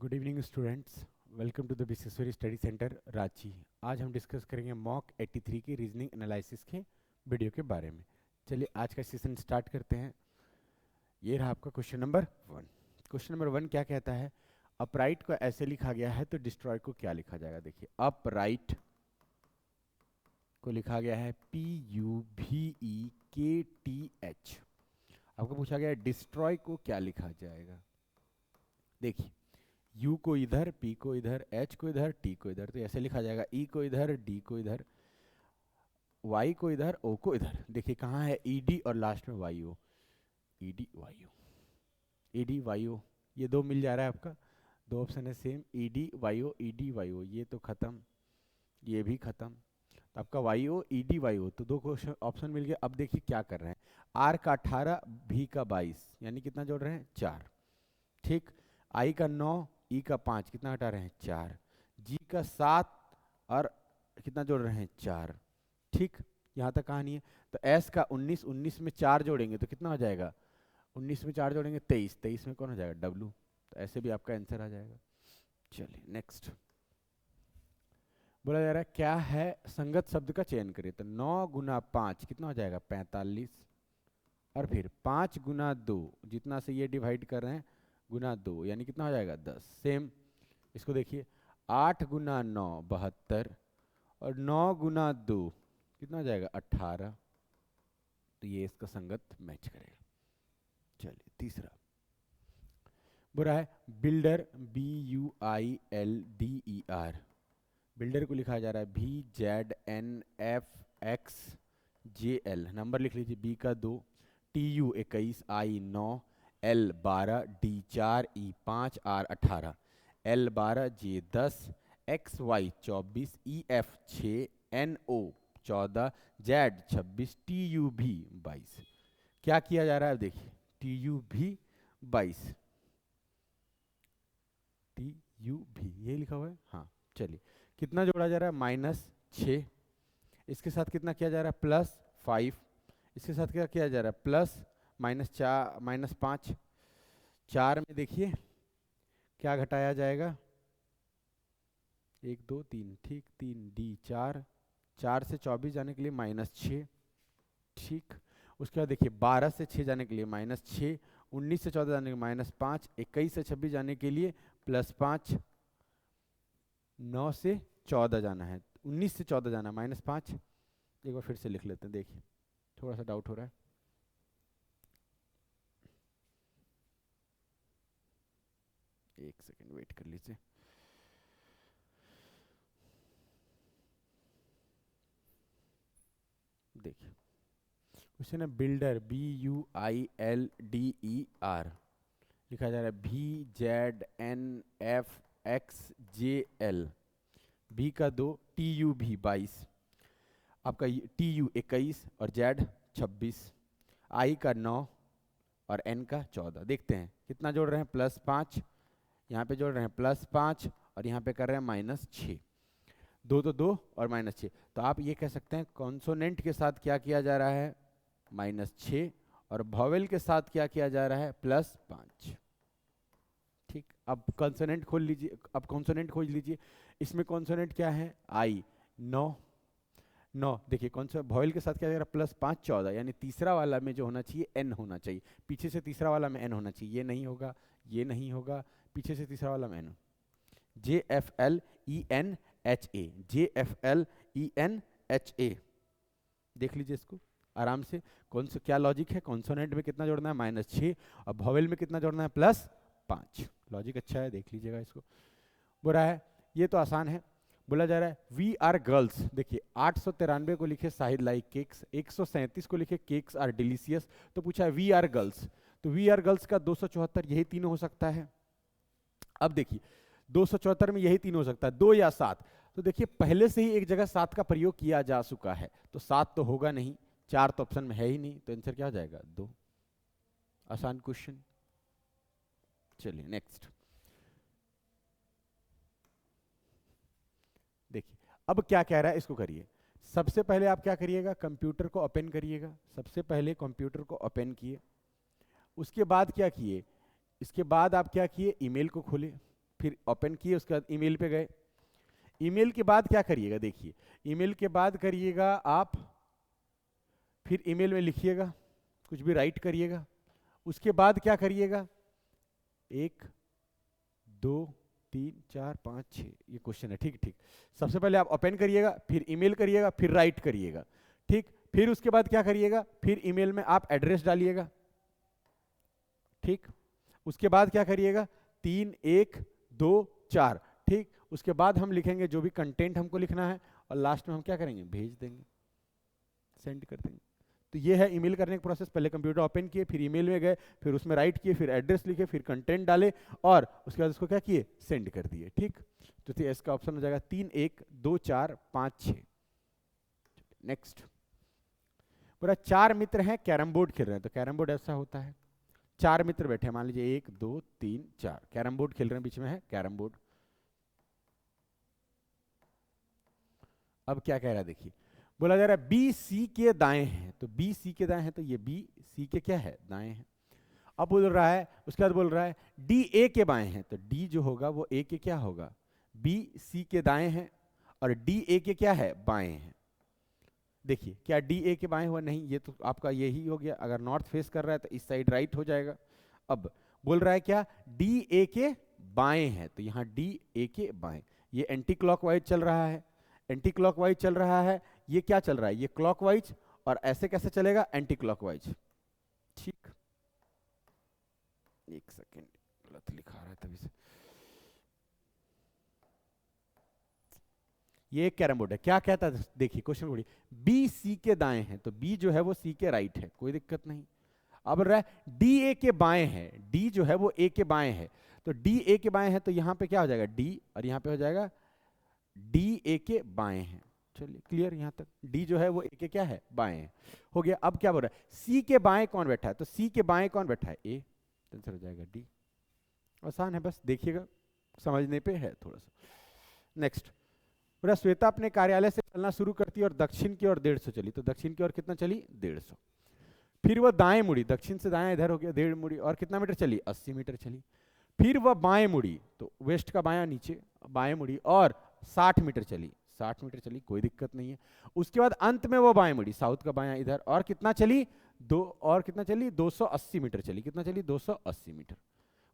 Good evening students, welcome to the Vishweshwari study centre Ranchi. आज हम discuss करेंगे मॉक 83 की रीजनिंग एनालिसिस के वीडियो के बारे में। चलिए आज का सेशन स्टार्ट करते हैं। ये रहा आपका क्वेश्चन नंबर 1। क्वेश्चन नंबर 1 क्या कहता है? अपराइट को ऐसे लिखा गया है तो डिस्ट्रॉय को क्या लिखा जाएगा? देखिए, अपराइट को लिखा गया है PUVEKTH। आपको पूछा गया है डिस्ट्रॉय को क्या लिखा जाएगा। देखिए, U को इधर, P को इधर, H को इधर, T को इधर, तो ऐसे लिखा जाएगा। E को इधर, D को इधर, Y को इधर, O को इधर। देखिए कहाँ है ED और लास्ट में YO। ED YO, ED YO, ये दो मिल जा रहा है आपका। दो ऑप्शन है same, ED YO, ED YO। ये तो खत्म, ये भी खत्म, तो आपका YO ED YO, तो दो क्वेश्चन ऑप्शन मिल गए। अब देखिए क्या कर रहे हैं। R का 18, V का 22, यानी कितना जोड़ रहे हैं? 4। ठीक। I का 9, E का 5, कितना हटा रहे हैं? 4। G का 7 और कितना जोड़ रहे हैं? 4। ठीक, यहाँ तक कहानी है। तो S का 19, 19 में 4 जोड़ेंगे तो कितना हो जाएगा? 19 में 4 जोड़ेंगे 23, 23 में कौन हो जाएगा? W। तो ऐसे भी आपका आंसर आ जाएगा। चलिए नेक्स्ट। बोला जा रहा है क्या है संगत शब्द का चयन करिए। तो 9 गुना 5 कितना हो जाएगा? 45। और फिर 5 गुना 2, जितना से ये डिवाइड कर रहे हैं, गुना 2, यानी कितना हो जाएगा? 10। सेम इसको देखिए, 8 गुना 9 72, और 9 गुना 2 कितना हो जाएगा? 18। तो ये इसका संगत मैच करेगा। चलिए तीसरा। बुरा है बिल्डर, BUILDER। बिल्डर को लिखा जा रहा है VZNFXJL। नंबर लिख लीजिए, B का 2, TU 21, I 9, L 12, D 4, E 5, R 18, L 12, J 10, XY 24, EF 6, NO 14, Z 26, TUV 22। क्या किया जा रहा है? देखिए, TUV 22, TUV ये लिखा हुआ है। हाँ चलिए, कितना जोड़ा जा रहा है? -6। इसके साथ कितना किया जा रहा है? +5। इसके साथ क्या किया जा रहा है? प्लस -4, -5। 4 में देखिए क्या घटाया जाएगा? 1 2 3, ठीक, 3 D 4, 4 से 24 जाने के लिए -6। ठीक, उसके बाद देखिए 12 से 6 जाने के लिए -6, 19 से 14 जाने के लिए -5, 21 से 26 जाने के लिए +5, 9 से 14 जाना है, 19 से 14 जाना है -5। एक बार फिर से लिख लेते हैं, देखिए थोड़ा सा डाउट हो रहा है। एक सेकंड वेट कर लीजिए। देखिए क्वेश्चन है बिल्डर, BUILDER, लिखा जा रहा है VZNFXJL। B का 2, TUV 22, आपका TU 21 और Z 26, I का 9 और N का 14। देखते हैं कितना जोड़ रहे हैं? +5, यहाँ पे जोड़ रहे हैं +5 और यहाँ पे कर रहे हैं -6। 2 तो 2 और -6, तो आप ये कह सकते हैं कॉन्सोनेंट के साथ क्या किया जा रहा है? -6, और वॉवेल के साथ क्या किया जा रहा है? +5। ठीक, अब कॉन्सोनेंट खोल लीजिए, अब कॉन्सोनेंट खोज लीजिए। इसमें कॉन्सोनेंट क्या है? I 9, 9। देखिए कौन सा वॉवेल के साथ क्या जाएगा? +5 14, यानी तीसरा वाला में जो होना चाहिए N होना चाहिए, पीछे से तीसरा वाला में N होना चाहिए। ये नहीं होगा, ये नहीं होगा, पीछे से तीसरा वाला में N। JFLENHA, JFLENHA, देख लीजिए इसको आराम से। कौन सा क्या लॉजिक है? कॉन्सोनेंट में कितना जोड़ना है? -6, और वॉवेल में कितना जोड़ना है? +5। लॉजिक अच्छा है, देख लीजिएगा इसको। बुरा है, ये तो आसान है। बोला जा रहा है वी आर गर्ल्स। देखिए 893 को लिखे साहिद लाइक केक्स, 137 को लिखे केक्स आर डिलीशियस, तो पूछा है वी आर गर्ल्स। तो वी आर गर्ल्स का 274, यही तीनों हो सकता है। अब देखिए 274 में यही तीन हो सकता है, 2 या 7। तो देखिए पहले से ही एक जगह 7 का प्रयोग किया जा चुका है, तो 7 तो होगा नहीं, 4 तो ऑप्शन में है ही नहीं, तो आंसर क्या हो जाएगा? 2। आसान क्वेश्चन। चलिए नेक्स्ट। देखिए अब क्या कह रहा है, इसको करिए। सबसे पहले आप क्या करिएगा? कंप्यूटर को ओपन करिएगा। सबसे पहले कंप्यूटर को ओपन किए, उसके बाद क्या किए? इसके बाद आप क्या किए? ईमेल को खोले। फिर ओपन किए, उसके बाद ईमेल पे गए। ईमेल के बाद क्या करिएगा, देखिए ईमेल के बाद करिएगा आप, फिर ईमेल में लिखिएगा, कुछ भी राइट करिएगा। उसके बाद क्या करिएगा, 1 2 3 4 5 6, ये क्वेश्चन है, ठीक ठीक। सबसे पहले आप ओपन करिएगा, फिर ईमेल करिएगा, फिर राइट करिएगा, ठीक। फिर उसके बाद क्या करिएगा, फिर ईमेल में आप एड्रेस डालिएगा, ठीक। उसके बाद क्या करिएगा, 3 1 2 4, ठीक। उसके बाद हम लिखेंगे जो भी कंटेंट हमको लिखना है, और लास्ट में हम क्या करेंगे, भेज देंगे, सेंड कर देंगे। तो ये है ईमेल करने का प्रोसेस। पहले कंप्यूटर ओपन किए, फिर ईमेल में गए, फिर उसमें राइट किए, फिर एड्रेस लिखे, फिर कंटेंट डाले, और उसके बाद उसको क्या किए, सेंड कर दिए, ठीक। तो इसका ऑप्शन हो जाएगा 3 1 2 4 5 6। नेक्स्ट, पूरा 4 मित्र हैं, कैरम बोर्ड खेल रहे हैं। तो कैरम बोर्ड ऐसा होता है, 4 मित्र बैठे हैं, मान लीजिए 1 2 3 4, कैरम बोर्ड खेल रहे हैं, बीच में है कैरम बोर्ड। अब क्या कह रहा है, देखिए बोला जा रहा है बी सी के दाएं हैं। तो बी सी के दाएं हैं, तो ये बी सी के क्या है, दाएं हैं। अब बोल रहा है, उसके बाद बोल रहा है डी ए के बाएं हैं। तो डी जो होगा वो ए के क्या होगा, बी सी के दाएं हैं, और डी ए के क्या है, बाएं हैं। देखिए क्या डी ए के बाएं हुआ, नहीं, ये तो आपका यही हो गया। अगर नॉर्थ फेस कर रहा है तो इस साइड राइट हो जाएगा। अब बोल रहा है क्या, डी ए के बाएं हैं, तो यहाँ डी ए के बाएं, ये एंटी क्लॉकवाइज चल रहा है, एंटी क्लॉकवाइज चल रहा है। ये क्या चल रहा है, ये क्लॉकवाइज, और ऐसे कैसे चलेगा, एंटी क्लॉकवाइज, ठीक। एक सेकेंड, गलत लिखा रहा है तभी से। ये एक कैरम बोर्ड है, क्या कहता है, देखिए क्वेश्चन पढ़िए, बी सी के दाएं हैं, तो बी जो है वो सी के राइट है, कोई दिक्कत नहीं। अब रहा है डी ए के बाएं है, डी जो है वो ए के बाएं है, तो डी ए के बाएं है, तो यहां पे क्या हो जाएगा, डी, और यहां पे हो जाएगा डी ए के बाएं हैं। चलिए क्लियर, यहां तक डी जो है वो ए के क्या है, बाएं है, हो गया। अब क्या बोल रहा है, सी के बाएं कौन बैठा है, तो सी के बाएं कौन बैठा है, ए, तो आंसर हो जाएगा डी। आसान है, बस देखिएगा, समझने पे है थोड़ा सा। नेक्स्ट, पूरा श्वेता अपने कार्यालय से चलना शुरू करती है और दक्षिण की ओर 150 चली। तो दक्षिण की ओर कितना चली, 150। फिर वह दाएं मुड़ी, दक्षिण से दाएं इधर हो गया 1.5 मुड़ी, और कितना मीटर चली, 80 मीटर चली। फिर वह बाएं मुड़ी, तो वेस्ट का बायां नीचे, बाएं मुड़ी और 60 मीटर चली, 60 मीटर चली, कोई दिक्कत नहीं है। उसके बाद अंत में वो बाएं मुड़ी, साउथ का बायां इधर, और कितना चली, और कितना चली, 280 मीटर चली। कितना चली, 280 मीटर।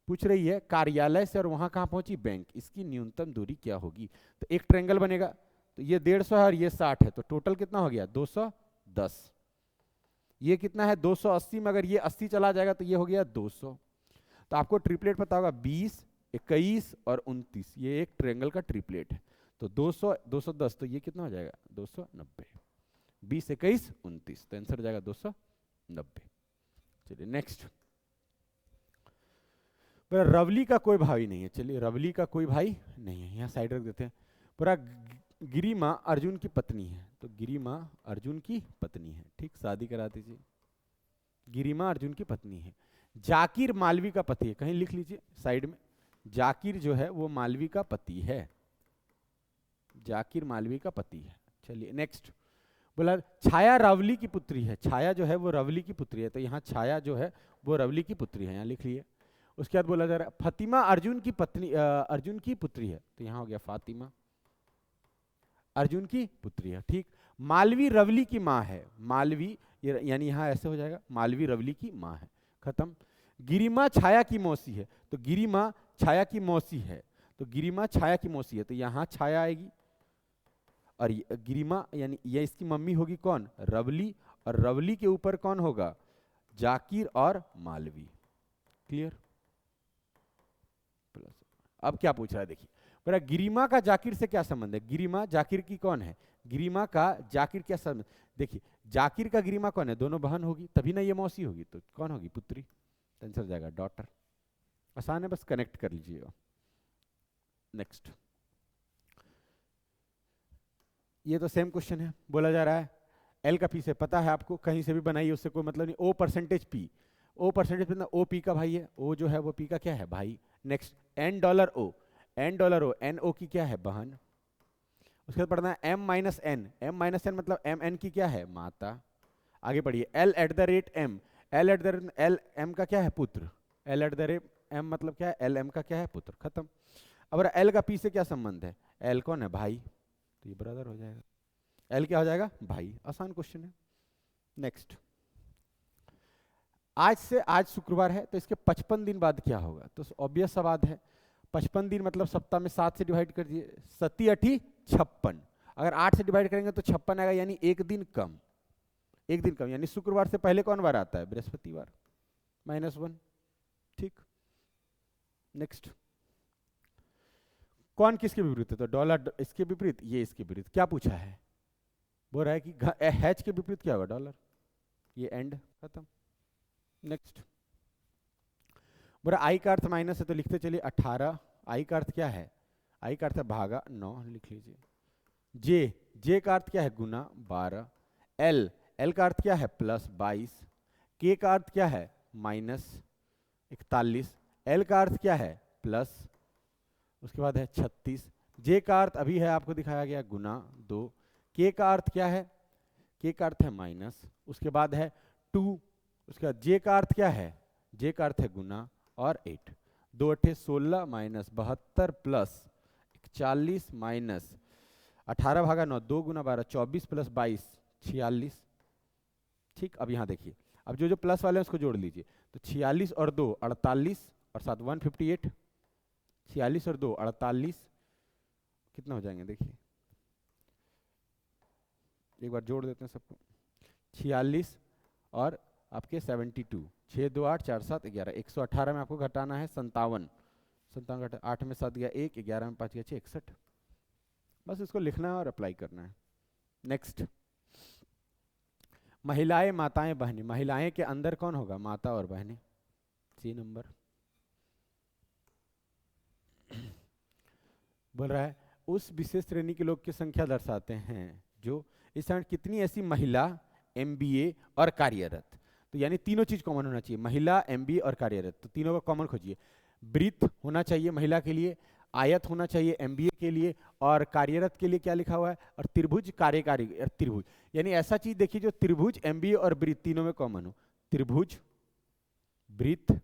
पूछ रही है कार्यालय से और वहां कहां पहुंची, बैंक, इसकी न्यूनतम दूरी क्या होगी। तो एक ट्रायंगल बनेगा, तो ये 150 है और ये 60 है, तो टोटल कितना हो गया, 210। ये कितना है, 280 में अगर ये 80 चला जाएगा तो ये हो गया 200। तो आपको ट्रिपलेट पता होगा, 20 21 और 29, ये एक ट्रायंगल का ट्रिपलेट है। तो 200 210, तो ये कितना हो जाएगा, 290। 20 21 29, तो आंसर हो जाएगा 290। चलिए नेक्स्ट, रवली का कोई भाई नहीं है। चलिए रवली का कोई भाई नहीं है, यहाँ साइड रख देते हैं। पूरा गिरिमा अर्जुन की पत्नी है। तो गिरिमा अर्जुन की पत्नी है, ठीक, शादी करा दीजिए। गिरिमा अर्जुन की पत्नी है। जाकिर मालवी का पति है, कहीं लिख लीजिए साइड में, जाकिर जो है वो मालवी का पति है, जाकिर मालवी का पति है। चलिए नेक्स्ट, बोला छाया रवली की पुत्री है। छाया जो है वो रवली की पुत्री है, तो यहाँ छाया जो है वो रवली की पुत्री है, यहाँ लिख लिए। उसके बाद बोला जा रहा है फातिमा अर्जुन की पत्नी, अर्जुन की पुत्री है, तो यहाँ हो गया फातिमा अर्जुन की पुत्री है, ठीक। मालवी रवली की माँ है, मालवी यानी यहाँ ऐसे हो जाएगा, मालवी रवली की माँ है, खत्म। गिरिमा छाया की मौसी है, तो गिरिमा छाया की मौसी है, तो गिरिमा छाया की मौसी है, तो यहाँ छाया आएगी, और गिरिमा यानी ये इसकी मम्मी होगी कौन, रवली, और रवली के ऊपर कौन होगा, जाकिर और मालवी। क्लियर। अब क्या पूछ रहा है, देखिए बोला गिरिमा का जाकिर से क्या संबंध है। गिरिमा जाकिर की कौन है, गिरिमा का जाकिर क्या संबंध। देखिए जाकिर का गिरिमा कौन है, दोनों बहन होगी, तभी ना ये मौसी होगी, तो कौन होगी, पुत्री, आंसर हो जाएगा डॉटर। आसान है, बस कनेक्ट कर लीजिएगा। नेक्स्ट, ये तो सेम क्वेश्चन है। बोला जा रहा है एल का पी से, पता है आपको, कहीं से भी बनाइए उससे कोई मतलब नहीं। ओ परसेंटेज पी, ओ परसेंटेज मतलब ओ पी का भाई है, ओ जो है वो पी का क्या है, भाई। Next, N dollar O, N dollar O, N O की क्या है, बहन। उसके बाद पढ़ना है M minus N, M minus N मतलब एम एन की क्या है, माता। आगे पढ़िए, L at the rate M, L at the rate L M का क्या है, पुत्र। L at the rate M मतलब क्या है, एल एम का क्या है, पुत्र, खत्म। अब एल का पी से क्या संबंध है? एल कौन है? भाई, तो ये ब्रदर हो जाएगा। एल क्या हो जाएगा? भाई। आसान क्वेश्चन है। नेक्स्ट, आज शुक्रवार है तो इसके 55 दिन बाद क्या होगा? तो ऑब्वियस सा बात है, 55 दिन मतलब सप्ताह में 7 से डिवाइड कर दिए, 7 8 56। अगर 8 से डिवाइड करेंगे तो 56 आएगा, यानी एक दिन कम, एक दिन कम, यानी शुक्रवार से पहले कौन वार आता है? बृहस्पतिवार, -1। ठीक, नेक्स्ट, कौन किसके विपरीत है? तो डॉलर इसके विपरीत, ये इसके विपरीत। क्या पूछा है? बोल रहा है कि हैच के विपरीत क्या होगा? डॉलर। ये एंड, खत्म। नेक्स्ट, बोल रहा आई का अर्थ माइनस है तो लिखते चलिए 18। आई का अर्थ क्या है? आई का अर्थ है भागा 9, लिख लीजिए। जे का अर्थ क्या है? गुना 12। एल का अर्थ क्या है? +22। के का अर्थ क्या है? -41। एल का अर्थ क्या है? प्लस, उसके बाद है 36। जे का अर्थ अभी है, आपको दिखाया गया, गुना 2। के का अर्थ क्या है? के का अर्थ है माइनस, उसके बाद है 2। उसके बाद जे का अर्थ क्या है? जे का अर्थ है गुना और 8। 2 8 16 -72 प्लस 41 माइनस 18 भागा 9, 2 गुना 12, 24 प्लस 22 46। ठीक, अब यहाँ देखिए, अब जो जो प्लस वाले हैं उसको जोड़ लीजिए। तो 46 और 2 48 और 7 158। 46 और 2 48, कितना हो जाएंगे? देखिए एक बार जोड़ देते हैं सबको। 46 और आपके 72, 6 2 8 4 7 11, 118 में आपको घटाना है 57। 57 घटा 8 में 7 गया 1, 11 में 5 गया 6, 61। बस इसको लिखना है और अप्लाई करना है। नेक्स्ट, महिलाएं, माताएं, बहनें। महिलाएं के अंदर कौन होगा? माता और बहनें। C number. बोल रहा है उस विशेष श्रेणी के लोग की संख्या दर्शाते हैं जो इस समय कितनी ऐसी महिला, एमबीए और कार्यरत। तो यानी तीनों चीज कॉमन होना चाहिए, महिला, एमबीए और कार्यरत। तो तीनों का कॉमन खोजिए। वृत्त होना चाहिए महिला के लिए, आयत होना चाहिए एमबीए के लिए, और कार्यरत के लिए क्या लिखा हुआ है? और त्रिभुज, कार्यकारी त्रिभुज। यानी ऐसा चीज देखिए जो त्रिभुज, एमबीए और वृत्त तीनों में कॉमन हो। त्रिभुज, वृत्त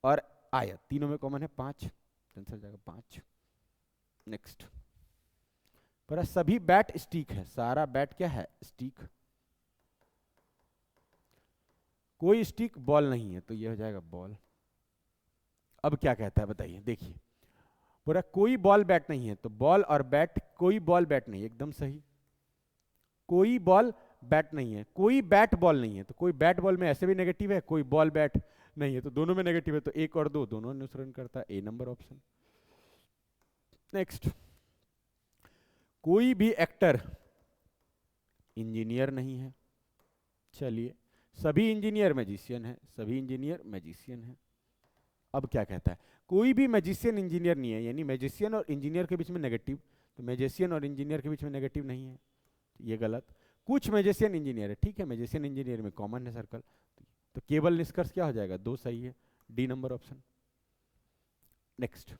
और आयत तीनों में कॉमन है। 5 आंसर हो जाएगा 5। नेक्स्ट, पर सभी बैट स्टिक है। सारा बैट क्या है? स्टिक। कोई स्टिक बॉल नहीं है, तो ये हो जाएगा बॉल। अब क्या कहता है बताइए, देखिए, पूरा कोई बॉल बैट नहीं है, तो बॉल और बैट, कोई बॉल बैट नहीं, एकदम सही। कोई बॉल बैट नहीं है, कोई बैट बॉल नहीं है, तो कोई बैट बॉल में ऐसे भी नेगेटिव है, कोई बॉल बैट नहीं है, तो दोनों में नेगेटिव है, तो 1 और 2 दोनों अनुसरण करता है। ए नंबर ऑप्शन। नेक्स्ट, कोई भी एक्टर इंजीनियर नहीं है। चलिए, सभी इंजीनियर मैजिशियन है, सभी इंजीनियर मैजिशियन है। अब क्या कहता है? कोई भी मैजिशियन इंजीनियर नहीं है, यानी मैजिशियन और इंजीनियर के बीच में नेगेटिव, तो मैजिशियन और इंजीनियर के बीच में नेगेटिव नहीं है, ये गलत। कुछ मैजिशियन इंजीनियर है, ठीक है, मैजिशियन इंजीनियर में कॉमन है सर्कल, तो केवल निष्कर्ष क्या हो जाएगा? 2 सही है, डी नंबर ऑप्शन। नेक्स्ट,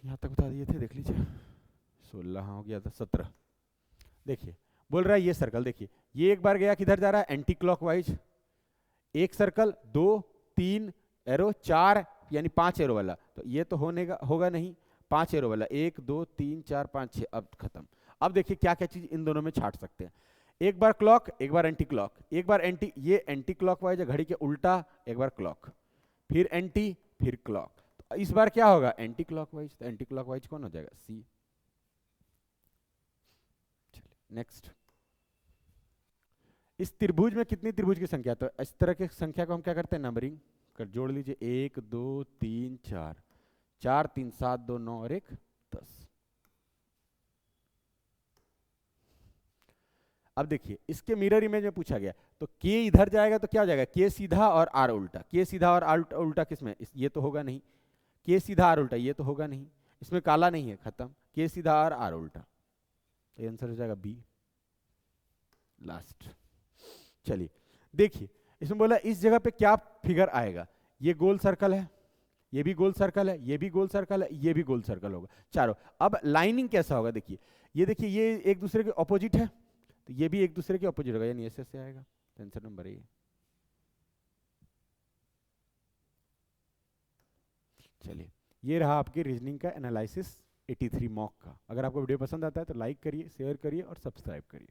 यहां तक बता दिए थे, देख लीजिए। 16 हाँ हो गया था, 17। देखिए, बोल रहा है ये सर्कल, देखिए ये एक बार गया, किधर जा रहा है? Anti clockwise. एक सर्कल, 2 3 एरो, 4 यानी 5 एरो वाला, तो ये तो होगा नहीं। 5 एरो वाला, 1 2 3 4 5 6, अब खत्म। अब देखिए क्या क्या चीज इन दोनों में छाट सकते हैं। एक बार क्लॉक, एक बार एंटी क्लॉक, एक बार एंटी, ये एंटी क्लॉकवाइज है, घड़ी के उल्टा, एक बार क्लॉक, फिर एंटी, फिर क्लॉक। तो इस बार क्या होगा? Anti clockwise. तो एंटी क्लॉकवाइज कौन हो जाएगा? सी। नेक्स्ट, इस त्रिभुज में कितनी त्रिभुज की संख्या? तो इस तरह की संख्या को हम क्या करते हैं? नंबरिंग कर जोड़ लीजिए। 1 2 3 4, 4 3 7 2 9 और 1 10। अब देखिए, इसके मिरर इमेज में पूछा गया, तो के इधर जाएगा तो क्या हो जाएगा? के सीधा और आर उल्टा। के सीधा और आर उल्टा किसमें? ये तो होगा नहीं। के सीधा आर उल्टा, ये तो होगा नहीं। इसमें काला नहीं है, खत्म। के सीधा और आर उल्टा, तो आंसर हो जाएगा बी लास्ट। चलिए देखिए, इसमें बोला इस जगह पे क्या फिगर आएगा? ये गोल सर्कल है, ये भी गोल सर्कल है, ये भी गोल सर्कल है, ये भी गोल सर्कल होगा, चारों। अब लाइनिंग कैसा होगा? देखिए, ये देखिए, ये एक दूसरे के ऑपोजिट है, तो ये भी एक दूसरे के ऑपोजिट होगा, यानी ऐसे आएगा। Answer number A. चलिए, ये रहा आपके रीजनिंग का एनालिसिस 83 मॉक का। अगर आपको वीडियो पसंद आता है तो लाइक करिए, शेयर करिए और सब्सक्राइब करिए।